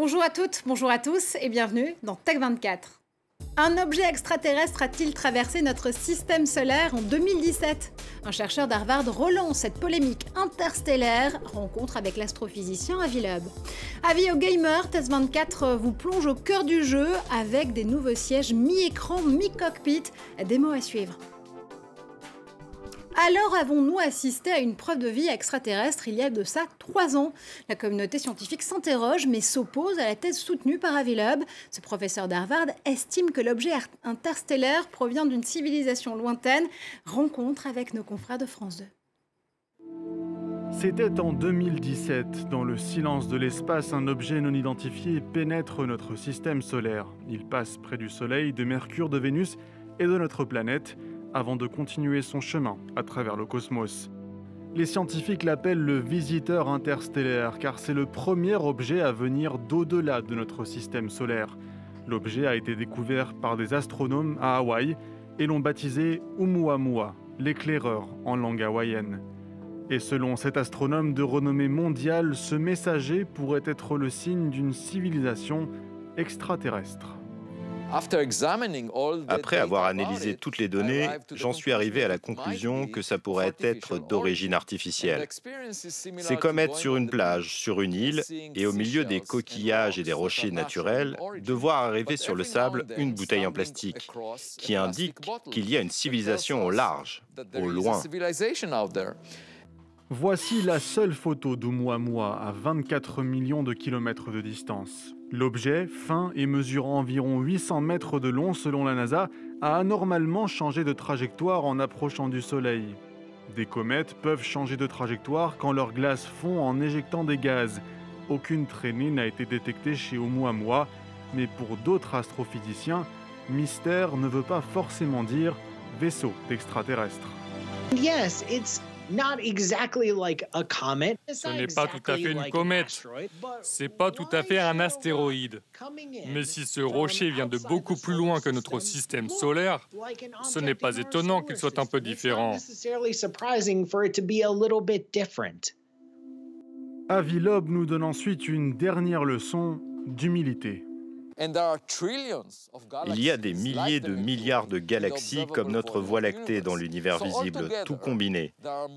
Bonjour à toutes, bonjour à tous et bienvenue dans Tech24. Un objet extraterrestre a-t-il traversé notre système solaire en 2017? Un chercheur d'Harvard relance cette polémique interstellaire, rencontre avec l'astrophysicien Avi Loeb. Avis aux gamers, Tech24 vous plonge au cœur du jeu avec des nouveaux sièges mi-écran, mi-cockpit, des mots à suivre. Alors avons-nous assisté à une preuve de vie extraterrestre il y a de ça 3 ans? La communauté scientifique s'interroge mais s'oppose à la thèse soutenue par Avi Loeb. Ce professeur d'Harvard estime que l'objet interstellaire provient d'une civilisation lointaine. Rencontre avec nos confrères de France 2. C'était en 2017. Dans le silence de l'espace, un objet non identifié pénètre notre système solaire. Il passe près du Soleil, de Mercure, de Vénus et de notre planète, avant de continuer son chemin à travers le cosmos. Les scientifiques l'appellent le visiteur interstellaire, car c'est le premier objet à venir d'au-delà de notre système solaire. L'objet a été découvert par des astronomes à Hawaï et l'ont baptisé Oumuamua, l'éclaireur en langue hawaïenne. Et selon cet astronome de renommée mondiale, ce messager pourrait être le signe d'une civilisation extraterrestre. Après avoir analysé toutes les données, j'en suis arrivé à la conclusion que ça pourrait être d'origine artificielle. C'est comme être sur une plage, sur une île, et au milieu des coquillages et des rochers naturels, de voir arriver sur le sable une bouteille en plastique, qui indique qu'il y a une civilisation au large, au loin. Voici la seule photo d'Oumuamua à 24 millions de kilomètres de distance. L'objet, fin et mesurant environ 800 mètres de long selon la NASA, a anormalement changé de trajectoire en approchant du Soleil. Des comètes peuvent changer de trajectoire quand leur glace fond en éjectant des gaz. Aucune traînée n'a été détectée chez Oumuamua, mais pour d'autres astrophysiciens, mystère ne veut pas forcément dire vaisseau d'extraterrestres. Yes, it's not exactly like a comet. Ce n'est pas tout à fait une comète, c'est pas tout à fait un astéroïde. Mais si ce rocher vient de beaucoup plus loin que notre système solaire, ce n'est pas étonnant qu'il soit un peu différent. Avi Loeb nous donne ensuite une dernière leçon d'humilité. Il y a des milliers de milliards de galaxies comme notre Voie lactée dans l'univers visible, tout combiné.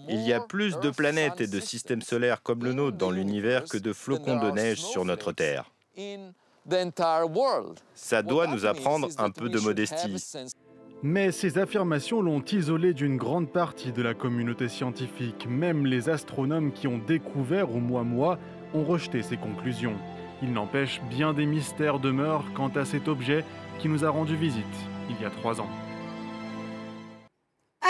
Il y a plus de planètes et de systèmes solaires comme le nôtre dans l'univers que de flocons de neige sur notre Terre. Ça doit nous apprendre un peu de modestie. Mais ces affirmations l'ont isolé d'une grande partie de la communauté scientifique. Même les astronomes qui ont découvert Oumuamua ont rejeté ces conclusions. Il n'empêche, bien des mystères demeurent quant à cet objet qui nous a rendu visite il y a 3 ans.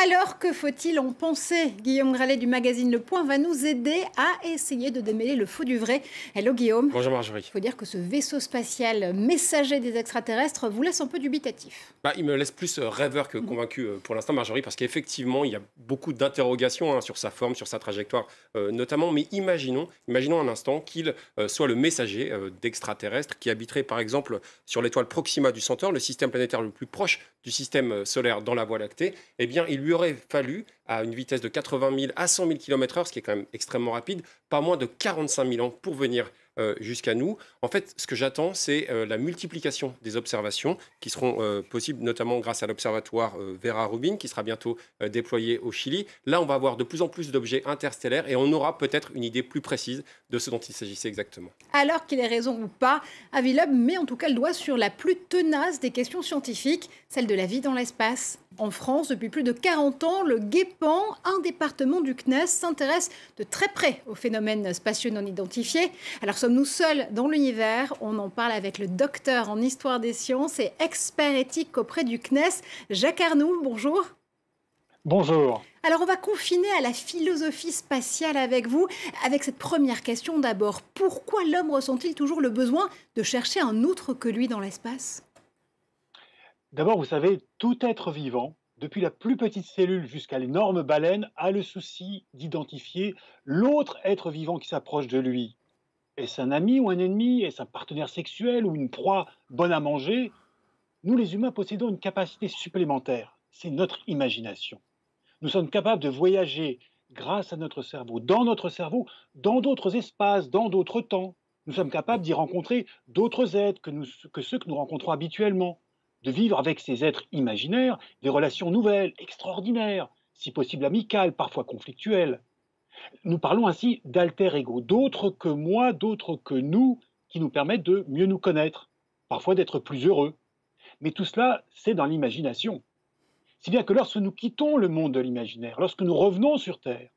Alors, que faut-il en penser? Guillaume Gralet du magazine Le Point va nous aider à essayer de démêler le faux du vrai. Hello Guillaume. Bonjour Marjorie. Il faut dire que ce vaisseau spatial messager des extraterrestres vous laisse un peu dubitatif. Il me laisse plus rêveur que convaincu pour l'instant Marjorie, parce qu'effectivement il y a beaucoup d'interrogations sur sa forme, sur sa trajectoire notamment, mais imaginons un instant qu'il soit le messager d'extraterrestres qui habiterait par exemple sur l'étoile Proxima du Centaure, le système planétaire le plus proche du système solaire dans la Voie lactée. Eh bien il lui aurait fallu, à une vitesse de 80 000 à 100 000 km/h, ce qui est quand même extrêmement rapide, pas moins de 45 000 ans pour venir jusqu'à nous. En fait, ce que j'attends, c'est la multiplication des observations qui seront possibles, notamment grâce à l'observatoire Vera Rubin, qui sera bientôt déployé au Chili. Là, on va avoir de plus en plus d'objets interstellaires et on aura peut-être une idée plus précise de ce dont il s'agissait exactement. Alors qu'il ait raison ou pas, Avi Loeb met en tout cas le doigt sur la plus tenace des questions scientifiques, celle de la vie dans l'espace. En France, depuis plus de 40 ans, le GEPAN, un département du CNES, s'intéresse de très près aux phénomènes spatiaux non identifiés. Alors, sommes-nous seuls dans l'univers? On en parle avec le docteur en histoire des sciences et expert éthique auprès du CNES, Jacques Arnoux. Bonjour. Bonjour. Alors, on va confiner à la philosophie spatiale avec vous. Avec cette première question d'abord, pourquoi l'homme ressent-il toujours le besoin de chercher un autre que lui dans l'espace? D'abord, vous savez, tout être vivant, depuis la plus petite cellule jusqu'à l'énorme baleine, a le souci d'identifier l'autre être vivant qui s'approche de lui. Est-ce un ami ou un ennemi? Est-ce un partenaire sexuel ou une proie bonne à manger? Nous, les humains, possédons une capacité supplémentaire. C'est notre imagination. Nous sommes capables de voyager grâce à notre cerveau, dans d'autres espaces, dans d'autres temps. Nous sommes capables d'y rencontrer d'autres êtres que ceux que nous rencontrons habituellement, de vivre avec ces êtres imaginaires des relations nouvelles, extraordinaires, si possible amicales, parfois conflictuelles. Nous parlons ainsi d'alter ego, d'autres que moi, d'autres que nous, qui nous permettent de mieux nous connaître, parfois d'être plus heureux. Mais tout cela, c'est dans l'imagination. Si bien que lorsque nous quittons le monde de l'imaginaire, lorsque nous revenons sur Terre,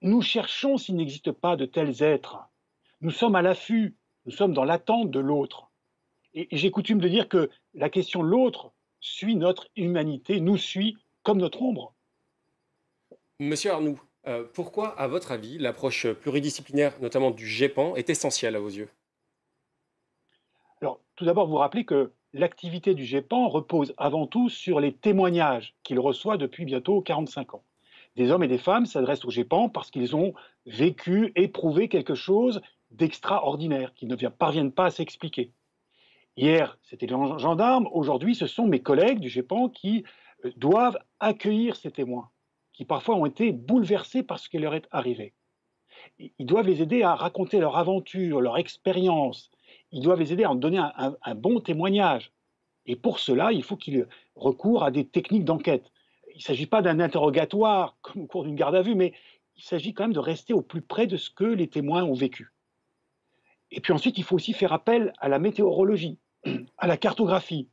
nous cherchons s'il n'existe pas de tels êtres. Nous sommes à l'affût, nous sommes dans l'attente de l'autre. Et j'ai coutume de dire que la question de l'autre suit notre humanité, nous suit comme notre ombre. Monsieur Arnoux, pourquoi, à votre avis, l'approche pluridisciplinaire, notamment du GEPAN, est essentielle à vos yeux? Alors, tout d'abord, vous rappelez que l'activité du GEPAN repose avant tout sur les témoignages qu'il reçoit depuis bientôt 45 ans. Des hommes et des femmes s'adressent au GEPAN parce qu'ils ont vécu, éprouvé quelque chose d'extraordinaire, qu'ils ne parviennent pas à s'expliquer. Hier, c'était les gendarmes, aujourd'hui, ce sont mes collègues du GEPAN qui doivent accueillir ces témoins, qui parfois ont été bouleversés par ce qui leur est arrivé. Ils doivent les aider à raconter leur aventure, leur expérience. Ils doivent les aider à en donner un bon témoignage. Et pour cela, il faut qu'ils recourent à des techniques d'enquête. Il ne s'agit pas d'un interrogatoire comme au cours d'une garde à vue, mais il s'agit quand même de rester au plus près de ce que les témoins ont vécu. Et puis ensuite, il faut aussi faire appel à la météorologie, à la cartographie,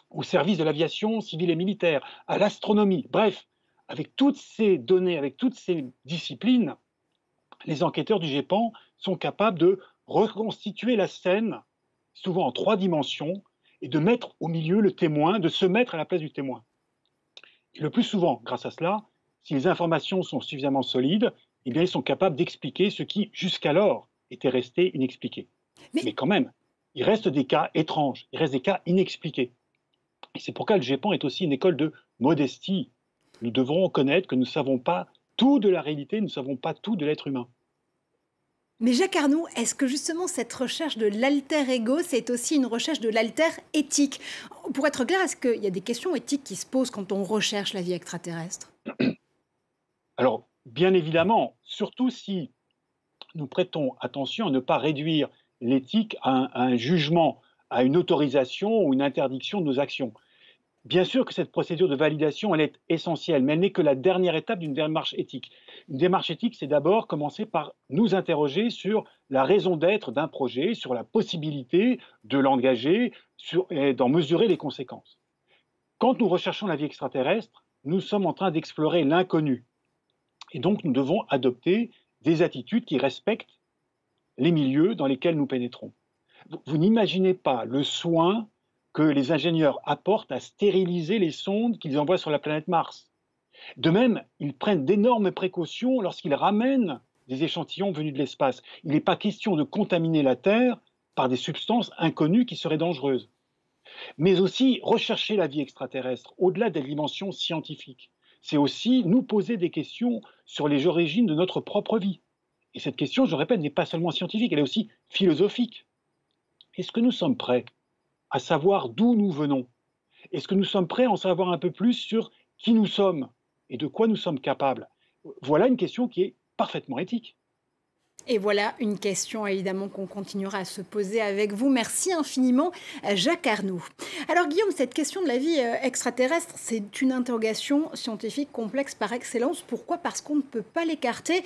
au service de l'aviation civile et militaire, à l'astronomie. Bref, avec toutes ces données, avec toutes ces disciplines, les enquêteurs du GEPAN sont capables de reconstituer la scène, souvent en 3 dimensions, et de mettre au milieu le témoin, de se mettre à la place du témoin. Et le plus souvent, grâce à cela, si les informations sont suffisamment solides, eh bien, ils sont capables d'expliquer ce qui, jusqu'alors, était resté inexpliqué. Mais quand même, il reste des cas étranges, il reste des cas inexpliqués. Et c'est pourquoi le GEPAN est aussi une école de modestie. Nous devons reconnaître que nous ne savons pas tout de la réalité, nous ne savons pas tout de l'être humain. Mais Jacques Arnoux, est-ce que justement cette recherche de l'alter ego, c'est aussi une recherche de l'alter éthique? Pour être clair, est-ce qu'il y a des questions éthiques qui se posent quand on recherche la vie extraterrestre? Alors, bien évidemment, surtout si nous prêtons attention à ne pas réduire l'éthique à un jugement, à une autorisation ou une interdiction de nos actions. Bien sûr que cette procédure de validation, elle est essentielle, mais elle n'est que la dernière étape d'une démarche éthique. Une démarche éthique, c'est d'abord commencer par nous interroger sur la raison d'être d'un projet, sur la possibilité de l'engager et d'en mesurer les conséquences. Quand nous recherchons la vie extraterrestre, nous sommes en train d'explorer l'inconnu. Et donc, nous devons adopter des attitudes qui respectent les milieux dans lesquels nous pénétrons. Vous n'imaginez pas le soin que les ingénieurs apportent à stériliser les sondes qu'ils envoient sur la planète Mars. De même, ils prennent d'énormes précautions lorsqu'ils ramènent des échantillons venus de l'espace. Il n'est pas question de contaminer la Terre par des substances inconnues qui seraient dangereuses. Mais aussi, rechercher la vie extraterrestre, au-delà des dimensions scientifiques, c'est aussi nous poser des questions sur les origines de notre propre vie. Et cette question, je le répète, n'est pas seulement scientifique, elle est aussi philosophique. Est-ce que nous sommes prêts à savoir d'où nous venons? Est-ce que nous sommes prêts à en savoir un peu plus sur qui nous sommes et de quoi nous sommes capables? Voilà une question qui est parfaitement éthique. Et voilà une question évidemment qu'on continuera à se poser avec vous. Merci infiniment Jacques Arnoux. Alors Guillaume, cette question de la vie extraterrestre, c'est une interrogation scientifique complexe par excellence. Pourquoi? Parce qu'on ne peut pas l'écarter.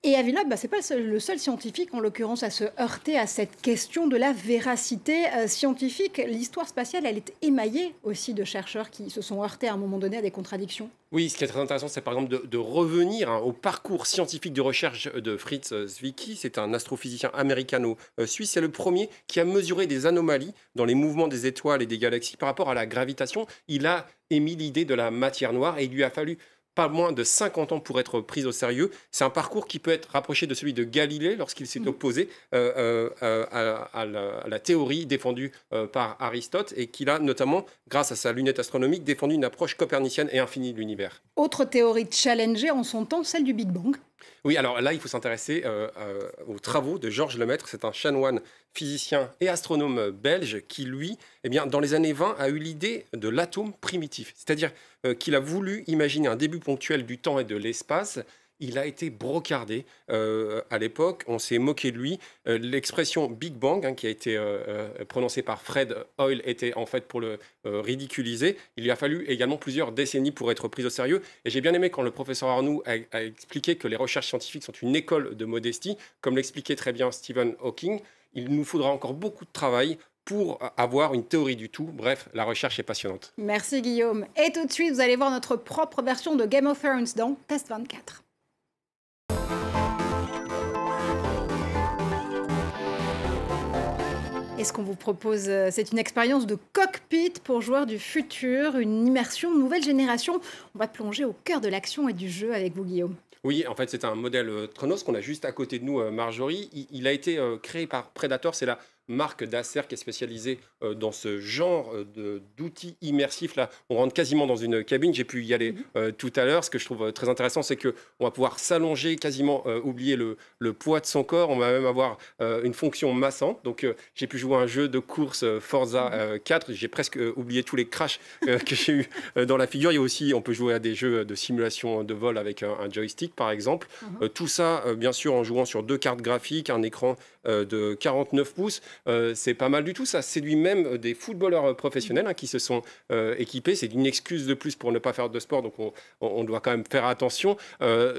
Et Avilab, ce n'est pas le seul scientifique, en l'occurrence, à se heurter à cette question de la véracité scientifique. L'histoire spatiale, elle est émaillée aussi de chercheurs qui se sont heurtés à un moment donné à des contradictions. Oui, ce qui est très intéressant, c'est par exemple de revenir au parcours scientifique de recherche de Fritz Zwicky. C'est un astrophysicien américano-suisse. C'est le premier qui a mesuré des anomalies dans les mouvements des étoiles et des galaxies par rapport à la gravitation. Il a émis l'idée de la matière noire et il lui a fallu pas moins de 50 ans pour être pris au sérieux. C'est un parcours qui peut être rapproché de celui de Galilée lorsqu'il s'est opposé à la théorie défendue par Aristote et qu'il a notamment, grâce à sa lunette astronomique, défendu une approche copernicienne et infinie de l'univers. Autre théorie challengée en son temps, celle du Big Bang. Oui, alors là, il faut s'intéresser aux travaux de Georges Lemaître. C'est un chanoine, physicien et astronome belge qui, lui, eh bien, dans les années 20, a eu l'idée de l'atome primitif. C'est-à-dire qu'il a voulu imaginer un début ponctuel du temps et de l'espace il a été brocardé à l'époque. On s'est moqué de lui. L'expression Big Bang, hein, qui a été prononcée par Fred Hoyle, était en fait pour le ridiculiser. Il lui a fallu également plusieurs décennies pour être pris au sérieux. Et j'ai bien aimé quand le professeur Arnoux a expliqué que les recherches scientifiques sont une école de modestie, comme l'expliquait très bien Stephen Hawking. Il nous faudra encore beaucoup de travail pour avoir une théorie du tout. Bref, la recherche est passionnante. Merci Guillaume. Et tout de suite, vous allez voir notre propre version de Game of Thrones dans Test 24. Et ce qu'on vous propose, c'est une expérience de cockpit pour joueurs du futur, une immersion nouvelle génération. On va plonger au cœur de l'action et du jeu avec vous, Guillaume. Oui, en fait, c'est un modèle Tronos qu'on a juste à côté de nous, Marjorie. Il a été créé par Predator, c'est la marque d'Acer qui est spécialisée dans ce genre d'outils immersifs. Là, on rentre quasiment dans une cabine. J'ai pu y aller tout à l'heure. Ce que je trouve très intéressant, c'est qu'on va pouvoir s'allonger, quasiment oublier le poids de son corps. On va même avoir une fonction massante. Donc, j'ai pu jouer à un jeu de course Forza 4. J'ai presque oublié tous les crashs que j'ai eu dans la figure. Il y a aussi, on peut jouer à des jeux de simulation de vol avec un joystick, par exemple. Tout ça, bien sûr, en jouant sur 2 cartes graphiques, un écran de 49 pouces. C'est pas mal du tout. Ça séduit même des footballeurs professionnels hein, qui se sont équipés. C'est une excuse de plus pour ne pas faire de sport, donc on doit quand même faire attention.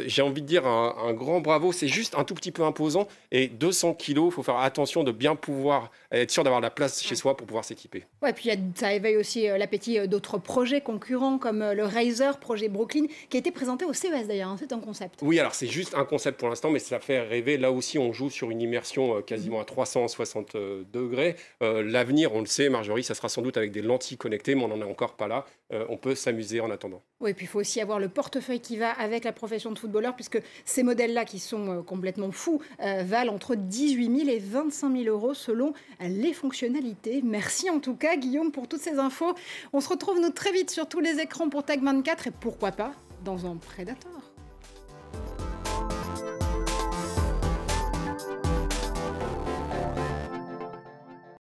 J'ai envie de dire un grand bravo. C'est juste un tout petit peu imposant. Et 200 kilos, il faut faire attention de bien pouvoir être sûr d'avoir la place chez soi pour pouvoir s'équiper. Ouais, puis ça éveille aussi l'appétit d'autres projets concurrents comme le Razer, projet Brooklyn, qui a été présenté au CES d'ailleurs. Hein, c'est un concept. Oui, alors c'est juste un concept pour l'instant, mais ça fait rêver. Là aussi, on joue sur une immersion quasiment à 360 degrés. L'avenir, on le sait, Marjorie, ça sera sans doute avec des lentilles connectées, mais on n'en est encore pas là. On peut s'amuser en attendant. Oui, puis il faut aussi avoir le portefeuille qui va avec la profession de footballeur, puisque ces modèles-là, qui sont complètement fous, valent entre 18 000 et 25 000 euros selon les fonctionnalités. Merci en tout cas, Guillaume, pour toutes ces infos. On se retrouve nous très vite sur tous les écrans pour Tag 24 et pourquoi pas dans un Predator.